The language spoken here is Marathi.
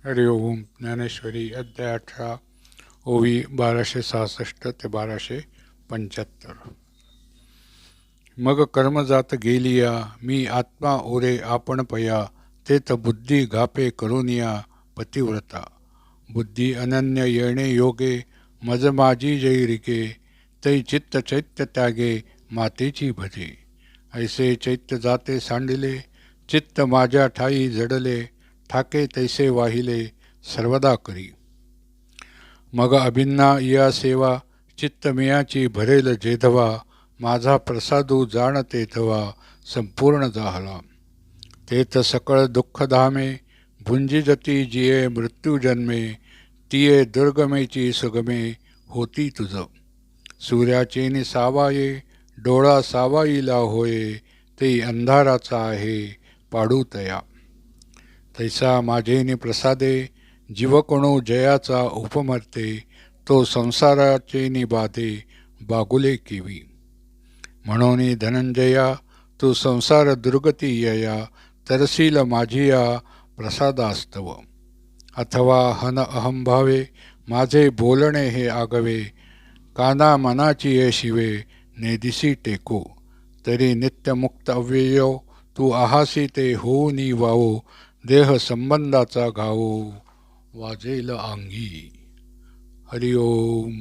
हरि ओम. ज्ञानेश्वरी अध्याय 18 ओवी 1266 ते 1275. मग कर्मजात गेलिया मी आत्मा ओरे आपण पया तेत बुद्धी घापे करुनिया पतिव्रता बुद्धी अनन्य येणे योगे मज माझी जैरिके तै चित्त चैत्य त्यागे मातेची भजे ऐसे चैत्य जाते सांडिले चित्त माझ्या ठाई जडले ठाके तैसे वाहिले सर्वदा करी मग अभिन्ना या सेवा चित्त मियाची भरेल जेधवा माझा प्रसादू जाणते धवा संपूर्ण जाहला तेथ सकळ दुःख धामे भुंजिजती जिये मृत्यू जन्मे तिये दुर्गमेची सुगमे होती तुझ सूर्याचे नि सावाये डोळा सावाईला होये ते अंधाराचा आहे पाडू तया तैसा माझेनि प्रसादे जीवकोणो जयाचा उपमर्ते तो संसाराचे निबाधे बागुले केवी म्हणून धनंजया तू संसार दुर्गती यया तरसील माझिया प्रसादास्तव अथवा हन अहंभावे माझे बोलणे हे आगवे काना मनाची ये शिवे नेदिसी टेको तरी नित्यमुक्त अव्ययो तू आहासी ते होऊनी वावो देह संबंधाचा घावो वाजेल अंगी. हरि ओम.